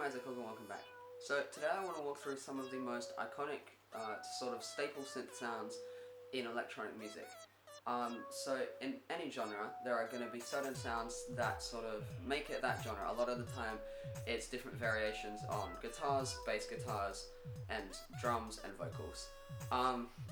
Isaac, and welcome back. So today I want to walk through some of the most iconic sort of staple synth sounds in electronic music. So in any genre there are going to be certain sounds that sort of make it that genre. A lot of the time it's different variations on guitars, bass guitars, and drums and vocals.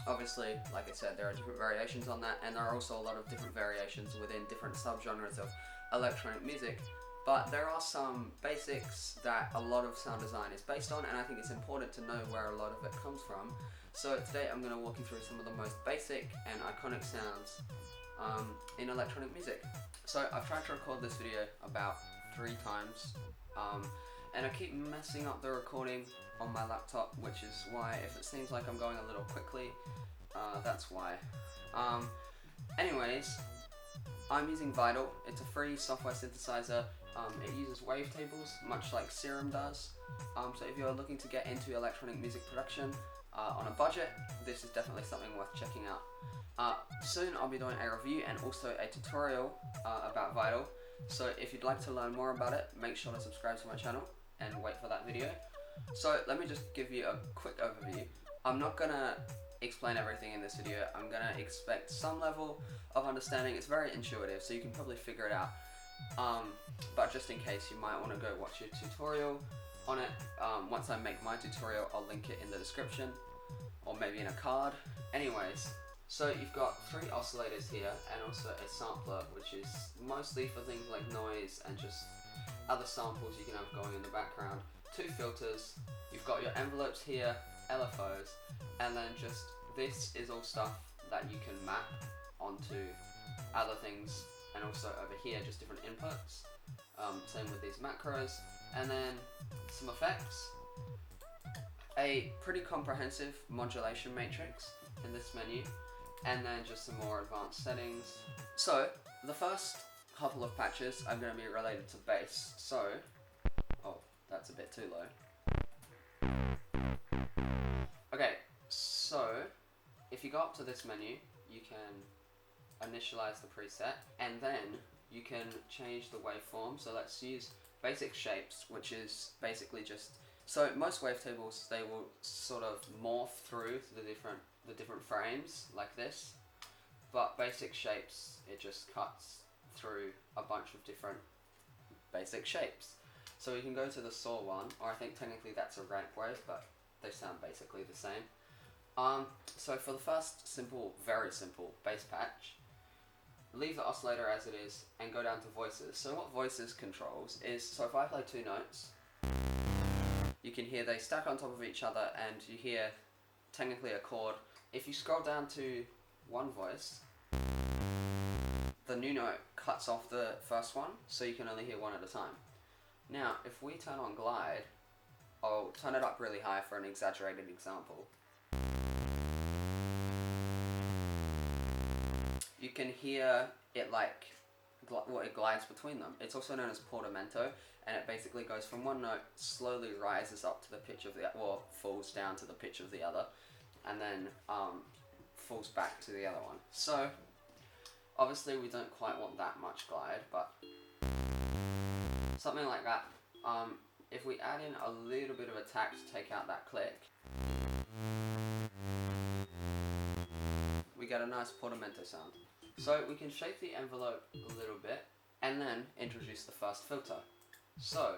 Obviously, like I said, there are different variations on that, and there are also a lot of different variations within different subgenres of electronic music. But there are some basics that a lot of sound design is based on, and I think it's important to know where a lot of it comes from. So today I'm going to walk you through some of the most basic and iconic sounds in electronic music. So I've tried to record this video about 3 times, and I keep messing up the recording on my laptop, which is why if it seems like I'm going a little quickly, that's why. Anyways, I'm using Vital. It's a free software synthesizer. It uses wavetables, much like Serum does. So if you're looking to get into electronic music production on a budget, this is definitely something worth checking out. Soon I'll be doing a review and also a tutorial about Vital. So if you'd like to learn more about it, make sure to subscribe to my channel and wait for that video. So let me just give you a quick overview. I'm not gonna explain everything in this video. I'm gonna expect some level of understanding. It's very intuitive, so you can probably figure it out. But just in case, you might want to go watch a tutorial on it. Once I make my tutorial, I'll link it in the description, or maybe in a card. Anyways, so you've got 3 oscillators here, and also a sampler, which is mostly for things like noise and just other samples you can have going in the background. 2 filters, you've got your envelopes here, LFOs, and then just this is all stuff that you can map onto other things, and also over here just different inputs. Same with these macros, and then some effects, a pretty comprehensive modulation matrix in this menu, and then just some more advanced settings. So the first couple of patches are going to be related to bass. So, oh, that's a bit too low. Okay, so if you go up to this menu, you can initialize the preset, and then you can change the waveform. So let's use basic shapes, which is basically just, so most wavetables, they will sort of morph through the different frames like this, but basic shapes, it just cuts through a bunch of different basic shapes. So we can go to the saw one, or I think technically that's a ramp wave, but they sound basically the same. So for the first simple, very simple bass patch, leave the oscillator as it is and go down to voices. So what voices controls is, so if I play 2 notes, you can hear they stack on top of each other, and you hear technically a chord. If you scroll down to 1 voice, the new note cuts off the first one, so you can only hear 1 at a time. Now if we turn on glide, I'll turn it up really high for an exaggerated example. You can hear it like, it glides between them. It's also known as portamento, and it basically goes from 1 note, slowly rises up to the pitch of the, or falls down to the pitch of the other, and then falls back to the other one. So obviously we don't quite want that much glide, but something like that. If we add in a little bit of attack to take out that click, we get a nice portamento sound. So we can shape the envelope a little bit, and then introduce the first filter. So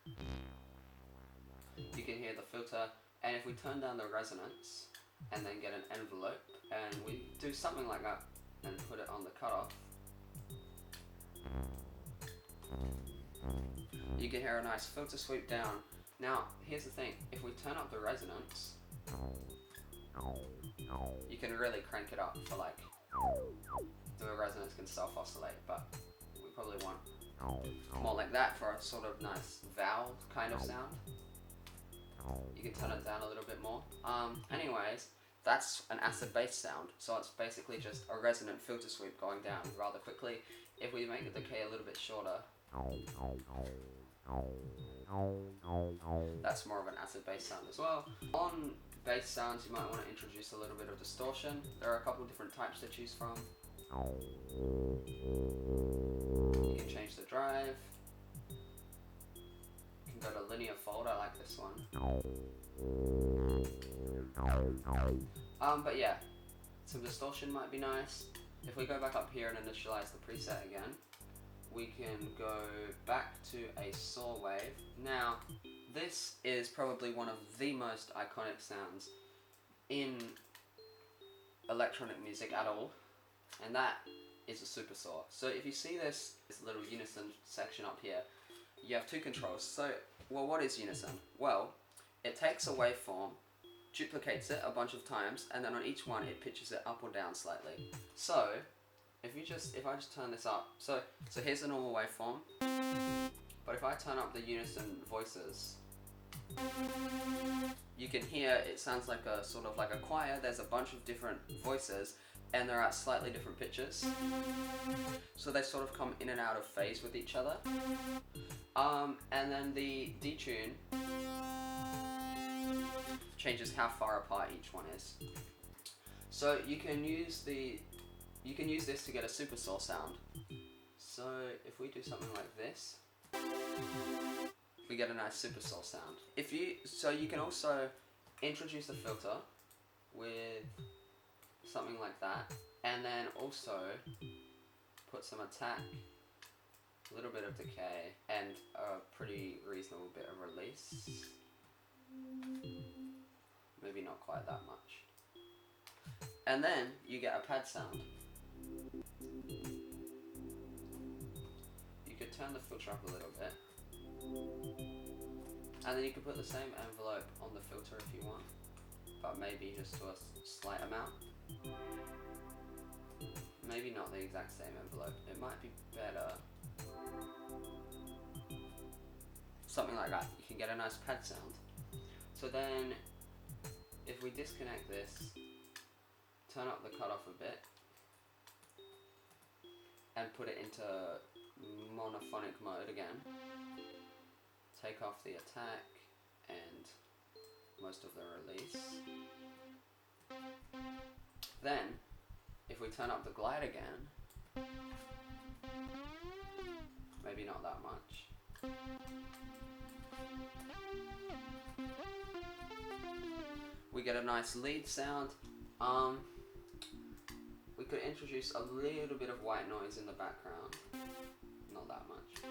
you can hear the filter, and if we turn down the resonance, and then get an envelope, and we do something like that, and put it on the cutoff, you can hear a nice filter sweep down. Now here's the thing, if we turn up the resonance, you can really crank it up for like, the resonance can self-oscillate, but we probably want more like that for a sort of nice vowel kind of sound. You can turn it down a little bit more. Anyways, that's an acid bass sound, so it's basically just a resonant filter sweep going down rather quickly. If we make the decay a little bit shorter, that's more of an acid bass sound as well. On bass sounds, you might want to introduce a little bit of distortion. There are a couple of different types to choose from. You can change the drive, you can go to linear fold, I like this one. But yeah, some distortion might be nice. If we go back up here and initialize the preset again, we can go back to a saw wave. Now, this is probably one of the most iconic sounds in electronic music at all, and that is a supersaw. So if you see this little unison section up here, you have two controls. So, well, what is unison? Well, it takes a waveform, duplicates it a bunch of times, and then on each one it pitches it up or down slightly. So, if I just turn this up, so here's a normal waveform, but if I turn up the unison voices, you can hear it sounds like a sort of like a choir. There's a bunch of different voices, and they're at slightly different pitches, so they sort of come in and out of phase with each other. And then the detune changes how far apart each one is. So you can use this to get a supersaw sound. So if we do something like this, we get a nice supersaw sound. So you can also introduce a filter with something like that, and then also put some attack, a little bit of decay, and a pretty reasonable bit of release. Maybe not quite that much. And then you get a pad sound. You could turn the filter up a little bit, and then you can put the same envelope on the filter if you want, but maybe just to a slight amount. Maybe not the exact same envelope. It might be better. Something like that. You can get a nice pad sound. So then, if we disconnect this, turn up the cutoff a bit, and put it into monophonic mode again, take off the attack and most of the release. Then, if we turn up the glide again, maybe not that much. We get a nice lead sound. We could introduce a little bit of white noise in the background. Not that much.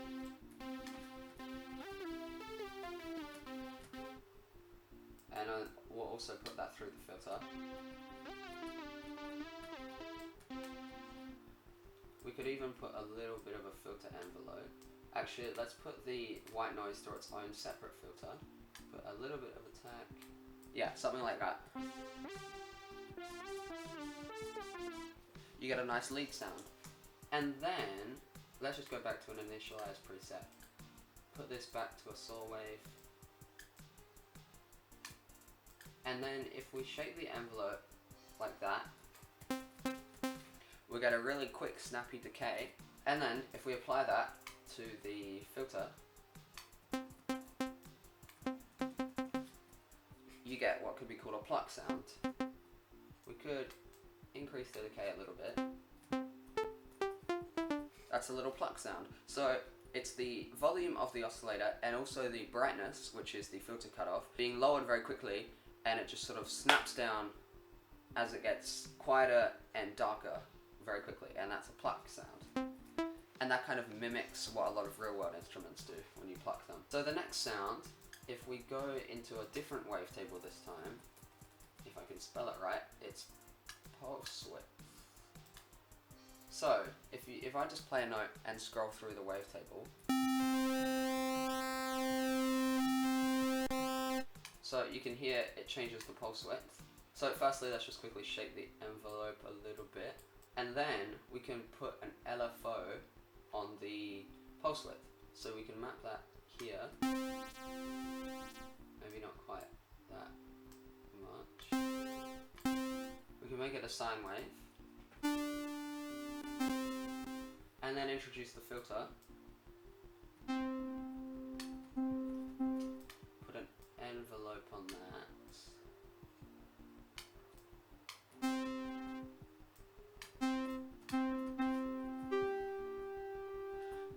And we'll also put that through the filter. We could even put a little bit of a filter envelope. Actually, let's put the white noise through its own separate filter. Put a little bit of attack. Yeah, something like that. You get a nice lead sound. And then, let's just go back to an initialized preset. Put this back to a saw wave. And then if we shake the envelope like that, we get a really quick snappy decay. And then if we apply that to the filter, you get what could be called a pluck sound. We could increase the decay a little bit. That's a little pluck sound. So it's the volume of the oscillator and also the brightness, which is the filter cutoff, being lowered very quickly, and it just sort of snaps down as it gets quieter and darker very quickly, and that's a pluck sound. And that kind of mimics what a lot of real world instruments do when you pluck them. So the next sound, if we go into a different wavetable this time, if I can spell it right, it's pulse width. So if I just play a note and scroll through the wavetable, so you can hear it changes the pulse width. So firstly, let's just quickly shake the envelope a little bit, and then we can put an LFO on the pulse width. So we can map that here. Maybe not quite that much. We can make it a sine wave. And then introduce the filter. Put an envelope on that.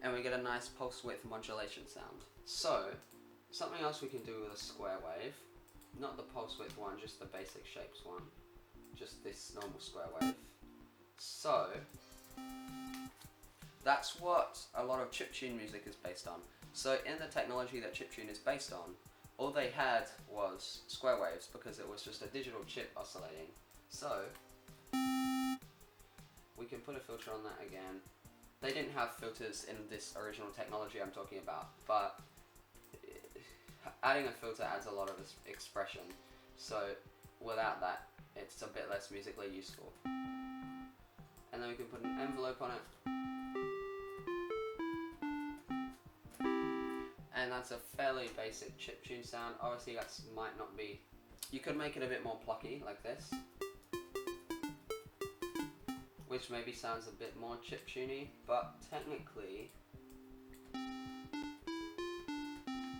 And we get a nice pulse width modulation sound. So Something else we can do with a square wave, not the pulse width one, just the basic shapes one, just this normal square wave. So that's what a lot of chiptune music is based on. So in the technology that chiptune is based on, all they had was square waves because it was just a digital chip oscillating. So we can put a filter on that again. They didn't have filters in this original technology I'm talking about, but adding a filter adds a lot of expression. So without that, it's a bit less musically useful. And then we can put an envelope on it. And that's a fairly basic chiptune sound. Obviously that might not be... You could make it a bit more plucky, like this. Which maybe sounds a bit more chiptune-y, but technically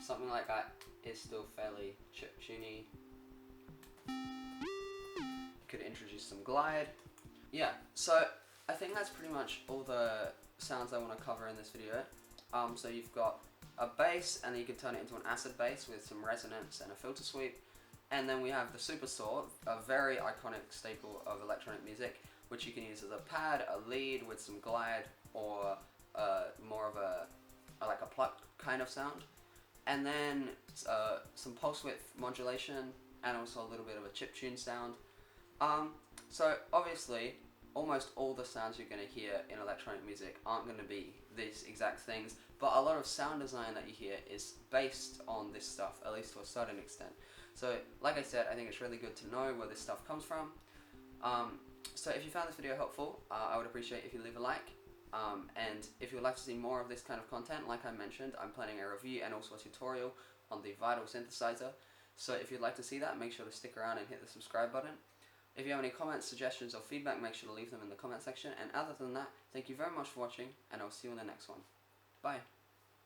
something like that is still fairly chiptune-y. You could introduce some glide. Yeah, so I think that's pretty much all the sounds I want to cover in this video. So you've got a bass, and then you can turn it into an acid bass with some resonance and a filter sweep. And then we have the supersaw, a very iconic staple of electronic music, which you can use as a pad, a lead with some glide, or more of a like a pluck kind of sound. And then some pulse width modulation, and also a little bit of a chiptune sound. So obviously, almost all the sounds you're going to hear in electronic music aren't going to be these exact things, but a lot of sound design that you hear is based on this stuff, at least to a certain extent. So like I said, I think it's really good to know where this stuff comes from. So if you found this video helpful, I would appreciate if you leave a like. And if you would like to see more of this kind of content, like I mentioned, I'm planning a review and also a tutorial on the Vital synthesizer. So if you'd like to see that, make sure to stick around and hit the subscribe button. If you have any comments, suggestions or feedback, make sure to leave them in the comment section. And other than that, thank you very much for watching, and I'll see you in the next one. Bye.